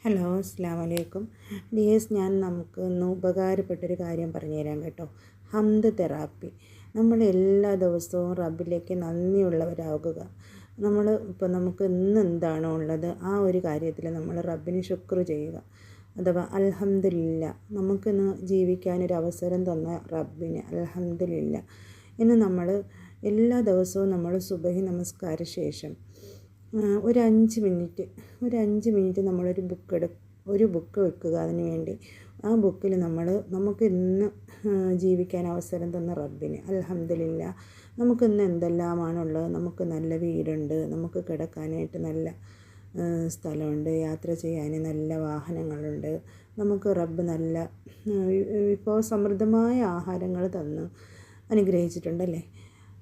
Hello, അസ്സലാമു അലൈക്കും. Dears, ഞാൻ നമുക്ക് ഇന്ന് ഉപകാരപ്പെട്ടൊരു കാര്യം പറഞ്ഞു തരാം കേട്ടോ. ഹംദ് തെറാപ്പി. നമ്മൾ എല്ലാ ദിവസവും റബ്ബിലേക്ക് നന്ദിയുള്ളവരാകുക. ഇപ്പോൾ നമുക്ക് ഇന്ന് എന്താണോ ഉള്ളത് ആ ഒരു കാര്യത്തിൽ നമ്മൾ റബ്ബിന് ശുക്ർ ചെയ്യുക. അഥവാ അൽഹംദുലില്ലാ, നമുക്കിന്ന് ജീവിക്കാനൊരു അവസരം തന്ന റബ്ബിന് അൽഹംദുലില്ലാ എന്ന് നമ്മൾ എല്ലാ ദിവസവും നമ്മൾ സുബഹി നമസ്കാര ശേഷം ഒരു 5 മിനിറ്റ് നമ്മളൊരു ബുക്ക് വെക്കുക. അതിന് വേണ്ടി ആ ബുക്കിൽ നമുക്ക് ഇന്ന് ജീവിക്കാൻ അവസരം തന്ന റബ്ബിന് അൽഹംദുലില്ലാ, നമുക്കിന്ന് എന്തെല്ലാമാണുള്ളത്. നമുക്ക് നല്ല വീടുണ്ട്, നമുക്ക് കിടക്കാനായിട്ട് നല്ല സ്ഥലമുണ്ട്, യാത്ര ചെയ്യാൻ നല്ല വാഹനങ്ങളുണ്ട്, നമുക്ക് റബ്ബ് നല്ല വിഭവസമൃദ്ധമായ ആഹാരങ്ങൾ തന്ന് അനുഗ്രഹിച്ചിട്ടുണ്ടല്ലേ.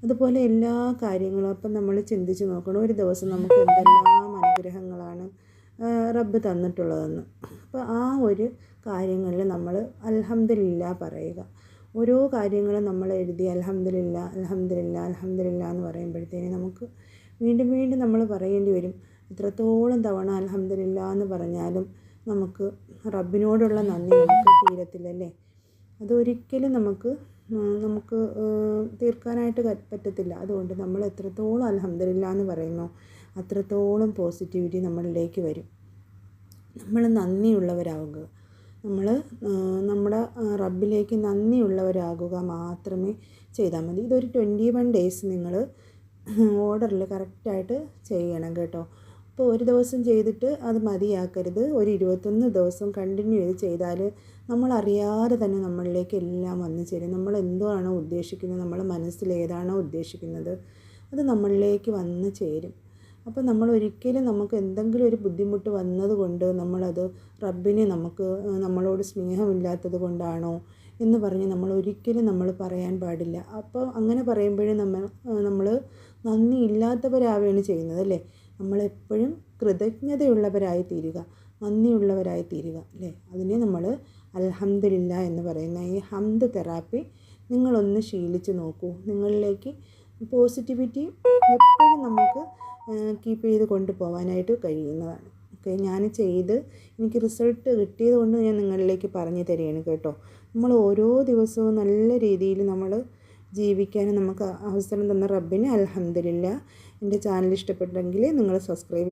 അതുപോലെ എല്ലാ കാര്യങ്ങളും അപ്പം നമ്മൾ ചിന്തിച്ച് നോക്കണം, ഒരു ദിവസം നമുക്ക് എന്തെല്ലാം അനുഗ്രഹങ്ങളാണ് റബ്ബ് തന്നിട്ടുള്ളതെന്ന്. അപ്പോൾ ആ ഒരു കാര്യങ്ങളിൽ നമ്മൾ അൽഹംദുലില്ലാ പറയുക. ഓരോ കാര്യങ്ങളും നമ്മൾ എഴുതി അൽഹംദുലില്ലാ അൽഹംദുലില്ലാ അൽഹംദുലില്ലാ എന്ന് പറയുമ്പോഴത്തേന് നമുക്ക് വീണ്ടും വീണ്ടും നമ്മൾ പറയേണ്ടി വരും. എത്രത്തോളം തവണ അൽഹംദുലില്ലാ എന്ന് പറഞ്ഞാലും നമുക്ക് റബ്ബിനോടുള്ള നന്ദി നമുക്ക് തീരത്തില്ലല്ലേ. അതൊരിക്കലും നമുക്ക് തീർക്കാനായിട്ട് പറ്റത്തില്ല. അതുകൊണ്ട് നമ്മൾ എത്രത്തോളം അൽഹംദുലില്ലാ എന്ന് പറയുന്നോ അത്രത്തോളം പോസിറ്റിവിറ്റി നമ്മളിലേക്ക് വരും. നമ്മൾ നന്ദിയുള്ളവരാകുക. നമ്മുടെ റബ്ബിലേക്ക് നന്ദിയുള്ളവരാകുക മാത്രമേ ചെയ്താൽ മതി. ഇതൊരു 21 ഡേയ്സ് നിങ്ങൾ ഓർഡറിൽ കറക്റ്റായിട്ട് ചെയ്യണം കേട്ടോ. അപ്പോൾ ഒരു ദിവസം ചെയ്തിട്ട് അത് മതിയാക്കരുത്. ഒരു 21 ദിവസം കണ്ടിന്യൂ ചെയ്താൽ നമ്മളറിയാതെ തന്നെ നമ്മളിലേക്ക് എല്ലാം വന്നു ചേരും. നമ്മൾ എന്താണോ ഉദ്ദേശിക്കുന്നത്, നമ്മളെ മനസ്സിൽ ഏതാണോ ഉദ്ദേശിക്കുന്നത് അത് നമ്മളിലേക്ക് വന്നു ചേരും. അപ്പോൾ നമുക്ക് എന്തെങ്കിലും ഒരു ബുദ്ധിമുട്ട് വന്നതുകൊണ്ട് നമ്മളത് റബ്ബിന് നമ്മളോട് സ്നേഹമില്ലാത്തത് കൊണ്ടാണോ എന്ന് പറഞ്ഞ് നമ്മൾ പറയാൻ പാടില്ല. അപ്പോൾ അങ്ങനെ പറയുമ്പോഴേ നമ്മൾ നന്ദി ഇല്ലാത്തവരാവുകയാണ് ചെയ്യുന്നത് അല്ലേ. നമ്മളെപ്പോഴും കൃതജ്ഞതയുള്ളവരായി തീരുക, നന്ദിയുള്ളവരായി തീരുക അല്ലേ. അതിനെ നമ്മൾ അൽഹംദുലില്ലാ എന്ന് പറയുന്ന ഈ ഹംദ് തെറാപ്പി നിങ്ങളൊന്ന് ശീലിച്ച് നോക്കൂ. നിങ്ങളിലേക്ക് പോസിറ്റിവിറ്റി എപ്പോഴും നമുക്ക് കീപ്പ് ചെയ്ത് കൊണ്ടുപോകാനായിട്ട് കഴിയുന്നതാണ്. ഓക്കെ, ഞാൻ എനിക്ക് റിസൾട്ട് കിട്ടിയത് കൊണ്ട് ഞാൻ നിങ്ങളിലേക്ക് പറഞ്ഞു തരികയാണ് കേട്ടോ. നമ്മൾ ഓരോ ദിവസവും നല്ല രീതിയിൽ ജീവിക്കാനും നമുക്ക് അവസരം തന്ന റബ്ബിന് അൽഹംദുലില്ലാ. എൻ്റെ ചാനൽ ഇഷ്ടപ്പെട്ടെങ്കിൽ നിങ്ങൾ സബ്സ്ക്രൈബ്